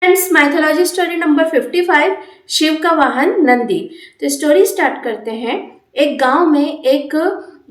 Friends, mythology story number 55, Shiva का वाहन नंदी। तो स्टोरी स्टार्ट करते हैं। एक गांव में एक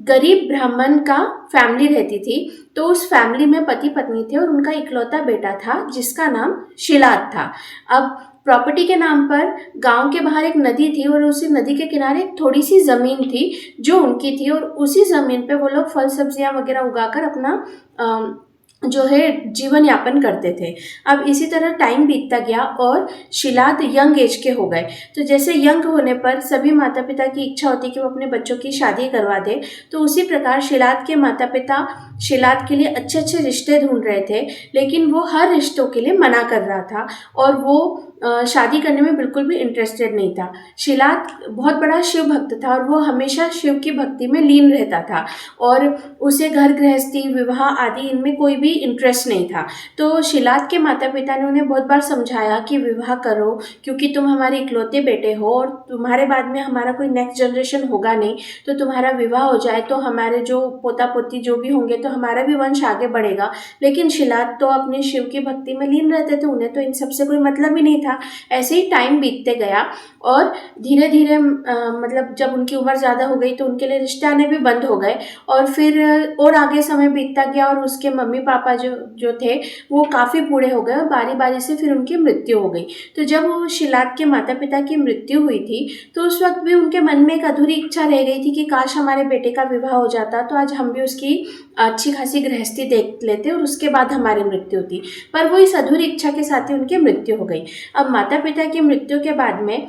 गरीब ब्राह्मण का फैमिली रहती थी। तो उस फैमिली में पति पत्नी थे और उनका इकलौता बेटा था जिसका नाम शिलाद था। अब प्रॉपर्टी के नाम पर गांव के बाहर एक नदी थी और उसी नदी के किनारे एक थोड़ी सी ज़मीन थी जो उनकी थी, और उसी ज़मीन पे वो लोग फल सब्जियां वगैरह उगाकर अपना जो है जीवन यापन करते थे। अब इसी तरह टाइम बीतता गया और शिलाद यंग एज के हो गए। तो जैसे यंग होने पर सभी माता पिता की इच्छा होती है कि वो अपने बच्चों की शादी करवा दे, तो उसी प्रकार शिलाद के माता पिता शिलाद के लिए अच्छे अच्छे रिश्ते ढूंढ रहे थे, लेकिन वो हर रिश्तों के लिए मना कर रहा था और वो शादी करने में बिल्कुल भी इंटरेस्टेड नहीं था। शिलाद बहुत बड़ा शिव भक्त था और वो हमेशा शिव की भक्ति में लीन रहता था और उसे घर गृहस्थी विवाह आदि इनमें कोई भी इंटरेस्ट नहीं था। तो शिलाद के माता पिता ने उन्हें बहुत बार समझाया कि विवाह करो, क्योंकि तुम हमारे इकलौते बेटे हो और तुम्हारे बाद में हमारा कोई नेक्स्ट जनरेशन होगा नहीं, तो तुम्हारा विवाह हो जाए तो हमारे जो पोता पोती जो भी होंगे तो हमारा भी वंश आगे बढ़ेगा। लेकिन शिलाद तो अपने शिव की भक्ति में लीन रहते थे, उन्हें तो इन सब से कोई मतलब ही नहीं था। ऐसे ही टाइम बीतते गया और धीरे धीरे मतलब जब उनकी उम्र ज़्यादा हो गई तो उनके लिए रिश्ते आने भी बंद हो गए। और फिर और आगे समय बीतता गया और उसके मम्मी पापा जो जो थे वो काफ़ी बूढ़े हो गए और बारी बारी से फिर उनकी मृत्यु हो गई। तो जब वो शिलाद के माता पिता की मृत्यु हुई थी तो उस वक्त भी उनके मन में एक अधूरी इच्छा रह गई थी कि काश हमारे बेटे का विवाह हो जाता तो आज हम भी उसकी अच्छी खासी गृहस्थी देख लेते और उसके बाद हमारी मृत्यु होती। पर वो इस अधूरी इच्छा के साथ ही उनकी मृत्यु हो गई। अब माता पिता की मृत्यु के बाद में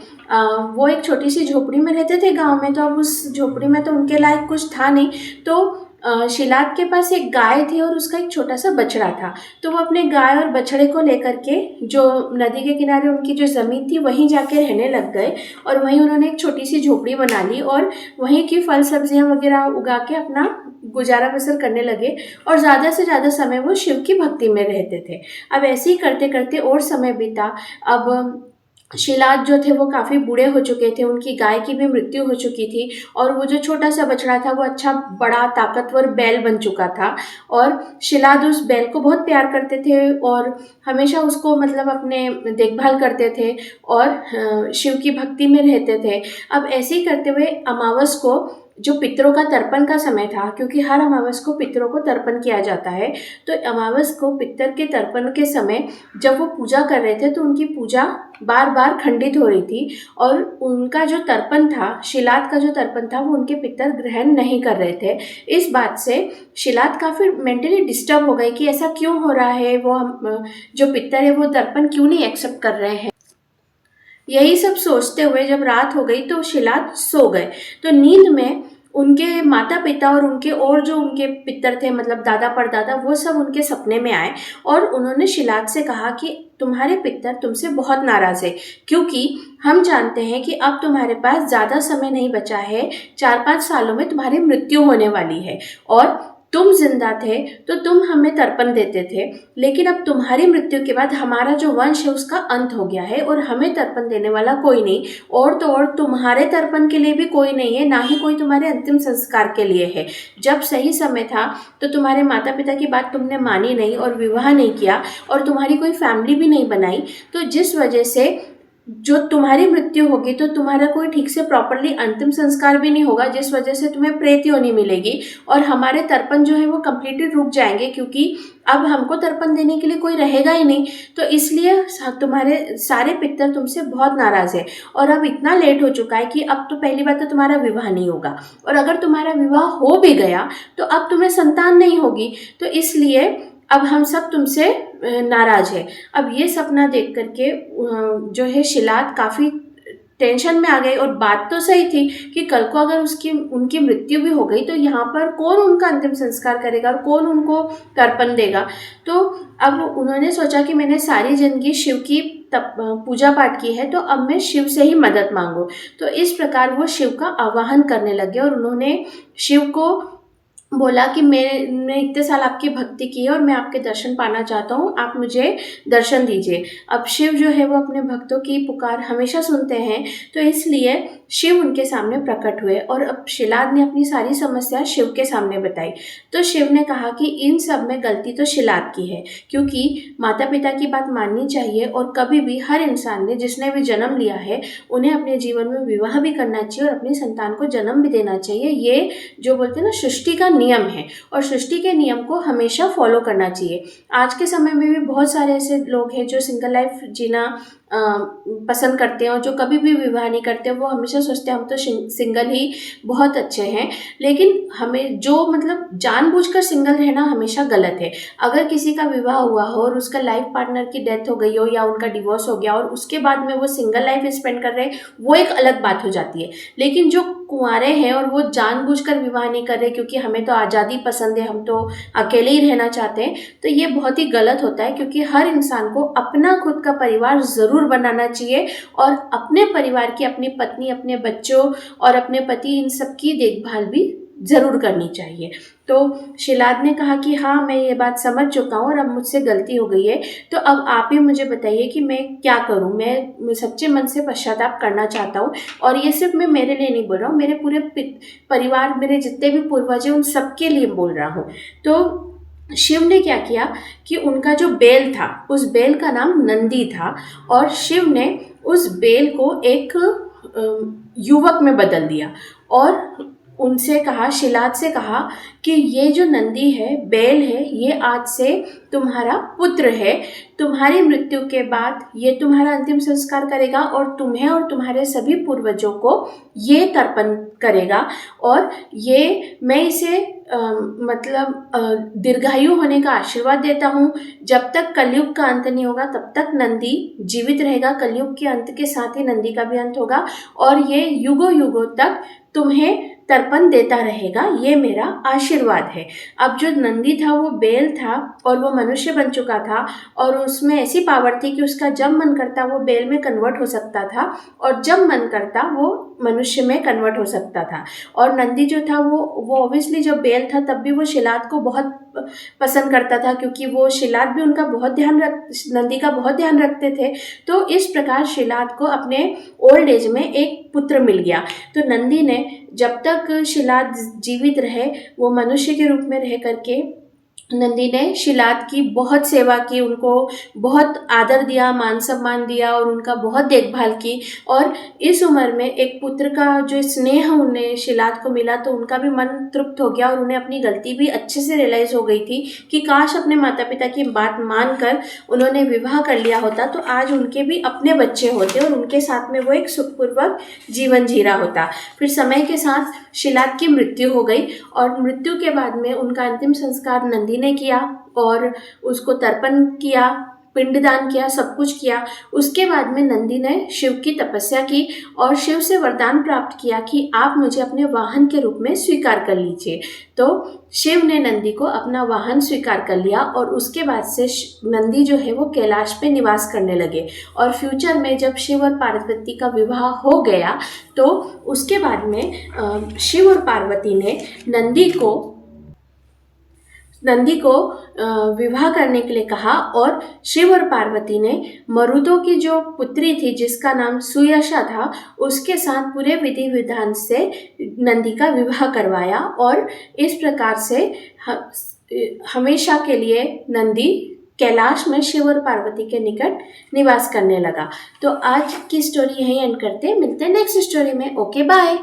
वो एक छोटी सी झोपड़ी में रहते थे गांव में। तो अब उस झोपड़ी में तो उनके लायक कुछ था नहीं। तो शिलाद के पास एक गाय थी और उसका एक छोटा सा बछड़ा था। तो वो अपने गाय और बछड़े को लेकर के जो नदी के किनारे उनकी जो ज़मीन थी वहीं जाके रहने लग गए और वहीं उन्होंने एक छोटी सी झोपड़ी बना ली और वहीं की फल सब्जियां वगैरह उगा के अपना गुजारा बसर करने लगे और ज़्यादा से ज़्यादा समय वो शिव की भक्ति में रहते थे। अब ऐसे ही करते करते और समय बीता। अब शिलाद जो थे वो काफ़ी बूढ़े हो चुके थे, उनकी गाय की भी मृत्यु हो चुकी थी और वो जो छोटा सा बछड़ा था वो अच्छा बड़ा ताकतवर बैल बन चुका था। और शिलाद उस बैल को बहुत प्यार करते थे और हमेशा उसको मतलब अपने देखभाल करते थे और शिव की भक्ति में रहते थे। अब ऐसे ही करते हुए अमावस को जो पितरों का तर्पण का समय था, क्योंकि हर अमावस को पितरों को तर्पण किया जाता है, तो अमावस को पितर के तर्पण के समय जब वो पूजा कर रहे थे तो उनकी पूजा बार बार खंडित हो रही थी और उनका जो तर्पण था, शिलाद का जो तर्पण था, वो उनके पितर ग्रहण नहीं कर रहे थे। इस बात से शिलाद काफ़ी मेंटली डिस्टर्ब हो गए कि ऐसा क्यों हो रहा है, वो जो पितर है वो तर्पण क्यों नहीं एक्सेप्ट कर रहे हैं। यही सब सोचते हुए जब रात हो गई तो शिलाद सो गए। तो नींद में उनके माता पिता और जो उनके पितर थे मतलब दादा परदादा, वो सब उनके सपने में आए और उन्होंने शिलाद से कहा कि तुम्हारे पितर तुमसे बहुत नाराज़ है, क्योंकि हम जानते हैं कि अब तुम्हारे पास ज़्यादा समय नहीं बचा है, 4-5 सालों में तुम्हारी मृत्यु होने वाली है और तुम जिंदा थे तो तुम हमें तर्पण देते थे, लेकिन अब तुम्हारी मृत्यु के बाद हमारा जो वंश है उसका अंत हो गया है और हमें तर्पण देने वाला कोई नहीं, और तो और तुम्हारे तर्पण के लिए भी कोई नहीं है, ना ही कोई तुम्हारे अंतिम संस्कार के लिए है। जब सही समय था तो तुम्हारे माता पिता की बात तुमने मानी नहीं और विवाह नहीं किया और तुम्हारी कोई फैमिली भी नहीं बनाई, तो जिस वजह से जो तुम्हारी मृत्यु होगी तो तुम्हारा कोई ठीक से प्रॉपरली अंतिम संस्कार भी नहीं होगा, जिस वजह से तुम्हें प्रेत योनि मिलेगी और हमारे तर्पण जो है वो कम्प्लीटली रुक जाएंगे, क्योंकि अब हमको तर्पण देने के लिए कोई रहेगा ही नहीं। तो इसलिए तुम्हारे सारे पितर तुमसे बहुत नाराज़ है और अब इतना लेट हो चुका है कि अब तो पहली बात तो तुम्हारा विवाह नहीं होगा, और अगर तुम्हारा विवाह हो भी गया तो अब तुम्हें संतान नहीं होगी, तो इसलिए अब हम सब तुमसे नाराज़ है। अब ये सपना देख करके जो है शिलाद काफ़ी टेंशन में आ गई, और बात तो सही थी कि कल को अगर उनकी मृत्यु भी हो गई तो यहाँ पर कौन उनका अंतिम संस्कार करेगा और कौन उनको तर्पण देगा। तो अब उन्होंने सोचा कि मैंने सारी जिंदगी शिव की पूजा पाठ की है, तो अब मैं शिव से ही मदद मांगूं। तो इस प्रकार वो शिव का आवाहन करने लगे और उन्होंने शिव को बोला कि मैंने इतने साल आपकी भक्ति की है और मैं आपके दर्शन पाना चाहता हूँ, आप मुझे दर्शन दीजिए। अब शिव जो है वो अपने भक्तों की पुकार हमेशा सुनते हैं, तो इसलिए शिव उनके सामने प्रकट हुए और अब शिलाद ने अपनी सारी समस्या शिव के सामने बताई। तो शिव ने कहा कि इन सब में गलती तो शिलाद की है, क्योंकि माता पिता की बात माननी चाहिए और कभी भी हर इंसान ने जिसने भी जन्म लिया है उन्हें अपने जीवन में विवाह भी करना चाहिए और अपनी संतान को जन्म भी देना चाहिए। ये जो बोलते हैं ना सृष्टि का नियम है और सृष्टि के नियम को हमेशा फॉलो करना चाहिए। आज के समय में भी बहुत सारे ऐसे लोग हैं जो सिंगल लाइफ जीना पसंद करते हैं और जो कभी भी विवाह नहीं करते, वो हमेशा सोचते हैं हम तो सिंगल ही बहुत अच्छे हैं। लेकिन हमें जो मतलब जानबूझकर सिंगल रहना हमेशा गलत है। अगर किसी का विवाह हुआ हो और उसका लाइफ पार्टनर की डेथ हो गई हो या उनका डिवोर्स हो गया और उसके बाद में वो सिंगल लाइफ स्पेंड कर रहे हैं, वो एक अलग बात हो जाती है। लेकिन जो कुंवारे हैं और वो जानबूझकर विवाह नहीं कर रहे क्योंकि हमें तो आज़ादी पसंद है, हम तो अकेले ही रहना चाहते हैं, तो ये बहुत ही गलत होता है। क्योंकि हर इंसान को अपना खुद का परिवार ज़रूर बनाना चाहिए और अपने परिवार की, अपनी पत्नी, अपने बच्चों और अपने पति, इन सब की देखभाल भी ज़रूर करनी चाहिए। तो शिलाद ने कहा कि हाँ, मैं ये बात समझ चुका हूँ और अब मुझसे गलती हो गई है, तो अब आप ही मुझे बताइए कि मैं क्या करूँ। मैं सच्चे मन से पश्चाताप करना चाहता हूँ और ये सिर्फ मैं मेरे लिए नहीं बोल रहा हूँ, मेरे पूरे परिवार, मेरे जितने भी पूर्वज हैं उन सबके लिए बोल रहा हूँ। तो शिव ने क्या किया कि उनका जो बैल था, उस बैल का नाम नंदी था और शिव ने उस बैल को एक युवक में बदल दिया और उनसे कहा, शिलाद से कहा कि ये जो नंदी है, बैल है, ये आज से तुम्हारा पुत्र है। तुम्हारी मृत्यु के बाद ये तुम्हारा अंतिम संस्कार करेगा और तुम्हें और तुम्हारे सभी पूर्वजों को ये तर्पण करेगा और ये मैं इसे दीर्घायु होने का आशीर्वाद देता हूँ। जब तक कलयुग का अंत नहीं होगा तब तक नंदी जीवित रहेगा। कलयुग के अंत के साथ ही नंदी का भी अंत होगा और ये युगों युगों तक तुम्हें तर्पण देता रहेगा, ये मेरा आशीर्वाद है। अब जो नंदी था वो बैल था और वो मनुष्य बन चुका था और उसमें ऐसी पावर थी कि उसका जब मन करता वो बैल में कन्वर्ट हो सकता था और जब मन करता वो मनुष्य में कन्वर्ट हो सकता था। और नंदी जो था वो ऑब्वियसली जब बैल था तब भी वो शिलाद को बहुत पसंद करता था, क्योंकि वो शिलाद भी उनका बहुत नंदी का बहुत ध्यान रखते थे। तो इस प्रकार शिलाद को अपने ओल्ड एज में एक पुत्र मिल गया। तो नंदी ने जब तक शिलाद जीवित रहे, वो मनुष्य के रूप में रह करके नंदी ने शिलाद की बहुत सेवा की, उनको बहुत आदर दिया, मान सम्मान दिया और उनका बहुत देखभाल की। और इस उम्र में एक पुत्र का जो स्नेह उन्हें शिलाद को मिला तो उनका भी मन तृप्त हो गया और उन्हें अपनी गलती भी अच्छे से रियलाइज़ हो गई थी कि काश अपने माता पिता की बात मानकर उन्होंने विवाह कर लिया होता तो आज उनके भी अपने बच्चे होते और उनके साथ में वो एक सुखपूर्वक जीवन जी रहा होता। फिर समय के साथ शिलाद की मृत्यु हो गई और मृत्यु के बाद में उनका अंतिम संस्कार नंदी ने किया और उसको तर्पण किया, पिंडदान किया, सब कुछ किया। उसके बाद में नंदी ने शिव की तपस्या की और शिव से वरदान प्राप्त किया कि आप मुझे अपने वाहन के रूप में स्वीकार कर लीजिए। तो शिव ने नंदी को अपना वाहन स्वीकार कर लिया और उसके बाद से नंदी जो है वो कैलाश पे निवास करने लगे। और फ्यूचर में जब शिव और पार्वती का विवाह हो गया तो उसके बाद में शिव और पार्वती ने नंदी को विवाह करने के लिए कहा और शिव और पार्वती ने मरुतों की जो पुत्री थी जिसका नाम सुयशा था उसके साथ पूरे विधि विधान से नंदी का विवाह करवाया और इस प्रकार से हमेशा के लिए नंदी कैलाश में शिव और पार्वती के निकट निवास करने लगा। तो आज की स्टोरी यहीं एंड करते हैं, मिलते हैं नेक्स्ट स्टोरी में। Okay, bye.